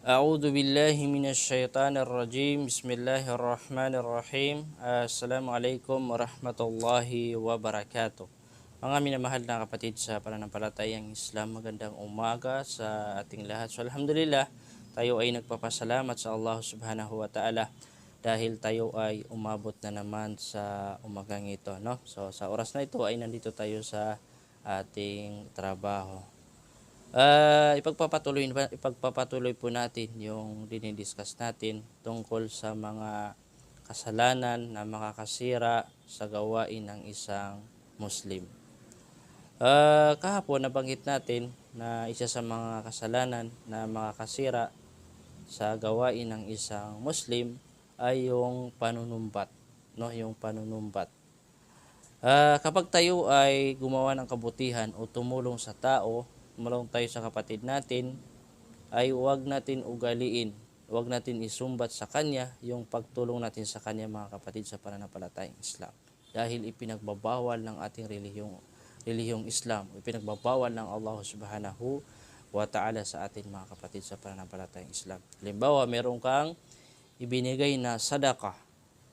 A'udzu billahi minasyaitonir rajim. Bismillahirrahmanirrahim. Assalamualaikum warahmatullahi wabarakatuh. Mga minamahal na kapatid sa pananampalatayang Islam, magandang umaga sa ating lahat. So alhamdulillah, tayo ay nagpapasalamat sa Allah Subhanahu wa Ta'ala dahil tayo ay umabot na naman sa umagang ito, no? So sa oras na ito ay nandito tayo sa ating trabaho. Ipagpapatuloy po natin yung dinidiscuss natin tungkol sa mga kasalanan na makakasira sa gawain ng isang Muslim. Kahapon nabanggit natin na isa sa mga kasalanan na makakasira sa gawain ng isang Muslim ay yung panunumbat, no? Yung panunumbat. Kapag tayo ay gumawa ng kabutihan o tumulong sa tao, tumulong tayo sa kapatid natin, ay huwag natin ugaliin, huwag natin isumbat sa kanya yung pagtulong natin sa kanya, mga kapatid sa pananampalatayang Islam. Dahil ipinagbabawal ng ating relihiyong Islam, ipinagbabawal ng Allah Subhanahu wa Ta'ala sa atin, mga kapatid sa pananampalatayang Islam. Halimbawa, meron kang ibinigay na sadaqah,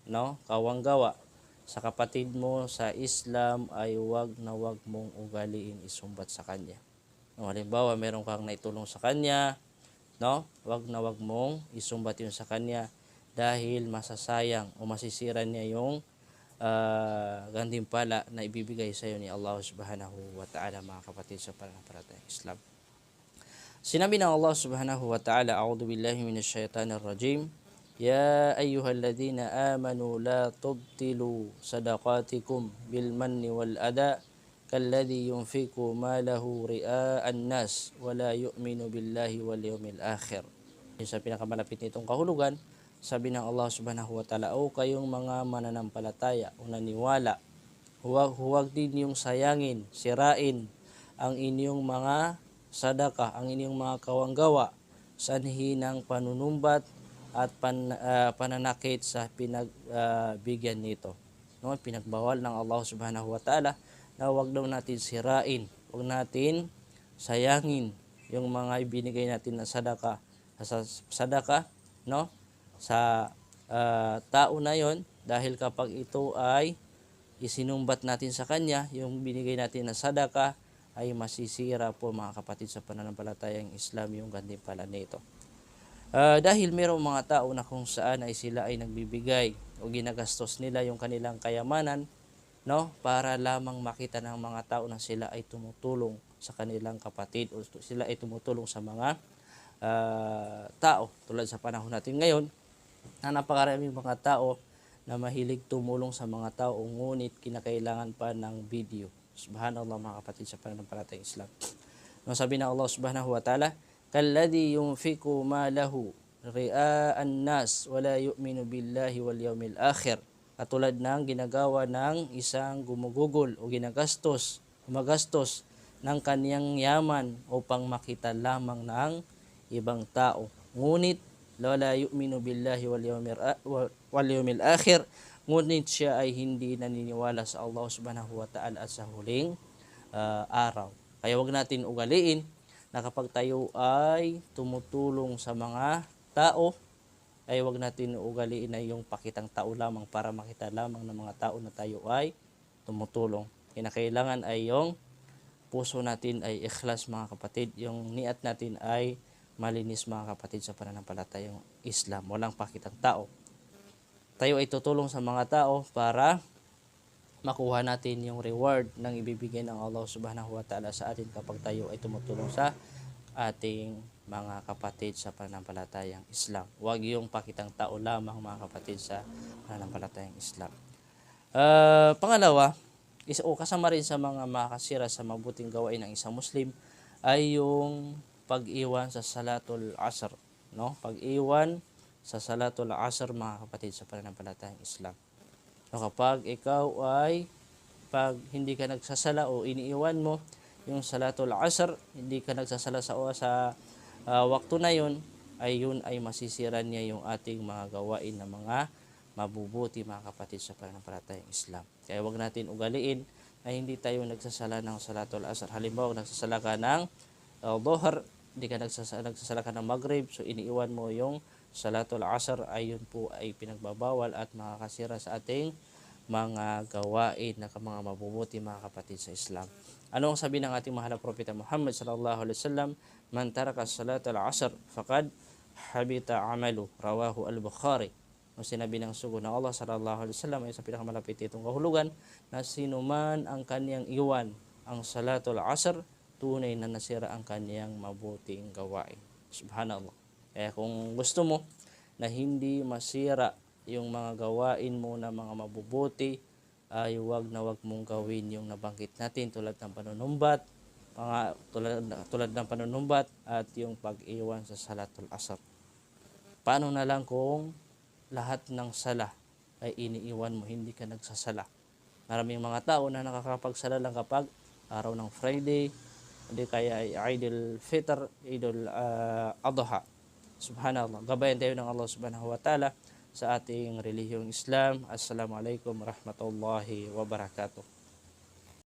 no? Kawanggawa sa kapatid mo sa Islam, ay huwag mong ugaliin isumbat sa kanya. No, halimbawa, meron kang naitulong sa kanya, no? Huwag mong isumbat yun sa kanya dahil masasayang o masisira niya yung gantimpala na ibibigay sa iyo ni Allah Subhanahu wa Ta'ala, mga kapatid sa pananampalatayang Islam. Sinabi ng Allah Subhanahu wa Ta'ala, A'udhu billahi minasyaitanir rajim, Ya ayyuhalladhina amanu la tubtilu sadaqatikum bil manni wal ada kalladhi yunfiqu malahu ria'an nas wa la yu'minu billahi wal yawmil akhir. Sa pinakamalapit nitong kahulugan, sabi ng Allah Subhanahu wa Ta'ala, o kayong mga mananampalataya o naniwala, huwag din yung sayangin, sirain ang inyong mga sadaka, ang inyong mga kawanggawa, sanhi ng panunumbat at pananakit sa pinagbigyan nito. No, pinagbawal ng Allah Subhanahu wa Ta'ala na huwag daw natin sirain, huwag natin sayangin yung mga ibinigay natin na sadaka, no, sa tao na yon, dahil kapag ito ay isinumbat natin sa kanya, yung binigay natin na sadaka, ay masisira po, mga kapatid sa pananampalatayang Islam, yung gantimpala nito. Dahil mayroong mga tao na kung saan ay sila ay nagbibigay o ginagastos nila yung kanilang kayamanan, no, para lamang makita ng mga tao na sila ay tumutulong sa kanilang kapatid o sila ay tumutulong sa mga tao. Tulad sa panahon natin ngayon, na napakaraming mga tao na mahilig tumulong sa mga tao, ngunit kinakailangan pa ng video. Subhanallah, mga kapatid sa pananampalatayang Islam. No, sabi ng Allah Subhanahu wa Ta'ala, kalladhi yunfiqu malahu ria'an nas wala yu'minu billahi wal yawmil akhir. Katulad ng ginagawa ng isang gumugugol o gumagastos ng kaniyang yaman upang makita lamang ng ibang tao, ngunit wala yu'minu billahi wal yawmil akhir, ngunit siya ay hindi naniniwala sa Allah Subhanahu wa Ta'ala at sa huling araw. Kaya wag natin ugaliin na kapag tayo ay tumutulong sa mga tao, ay wag natin ugaliin na yung pakitang tao lamang para makita lamang ng mga tao na tayo ay tumutulong. Kinakailangan ay yung puso natin ay ikhlas, mga kapatid. Yung niat natin ay malinis, mga kapatid sa pananampalatayang Islam. Walang pakitang tao. Tayo ay tutulong sa mga tao para makuha natin yung reward ng ibibigay ng Allah Subhanahu wa Ta'ala sa atin kapag tayo ay tumutulong sa ating mga kapatid sa pananampalatayang Islam. Huwag yung pakitang tao lamang, mga kapatid sa pananampalatayang Islam. Pangalawa, kasama rin sa mga makasira sa mabuting gawain ng isang Muslim ay yung pag-iwan sa Salatul Asr, no? Pag-iwan sa Salatul Asr, mga kapatid sa pananampalatayang Islam. No, kapag ikaw ay hindi ka nagsasala o iniiwan mo yung Salatul Asr, hindi ka nagsasala sa waktu na yun ay masisira niya yung ating mga gawain na mga mabubuti, mga kapatid sa pananampalatayang Islam. Kaya wag natin ugaliin na hindi tayo nagsasala ng Salatul Asr. Halimbawa, nagsasala ka ng Dhuhr, hindi ka nagsasala ka ng Maghrib, so iniiwan mo yung Salatul Asr, ayun po ay pinagbabawal at makakasira sa ating mga gawain na mga mabubuti mga kapatid sa Islam. Ano ang sabi ng ating mahal na propeta Muhammad sallallahu alaihi wasallam? Man taraka salatul asr faqad habita amalu, rawahu al-Bukhari. Ang sinabi ng sugo ng Allah sallallahu alaihi wasallam ay sa pinakamalapit itong kahulugan na sino man ang kaniyang iwan ang salatul asr, tunay na nasira ang kaniyang mabuting gawain. Subhanallah. Kaya kung gusto mo na hindi masira yung mga gawain mo na mga mabubuti, ay wag mong gawin yung nabanggit natin tulad ng panunumbat, tulad ng panunumbat at yung pag-iwan sa salatul asr. Paano na lang kung lahat ng sala ay iniiwan mo, hindi ka nagsasala? Maraming mga tao na nakakapagsala lang kapag araw ng Friday, hindi kaya ay Idul Fitr, Idul Adha. Subhanallah. Gabayan tayo ng Allah subhanahu wa ta'ala sa ating relihiyong Islam. Assalamualaikum warahmatullahi wabarakatuh.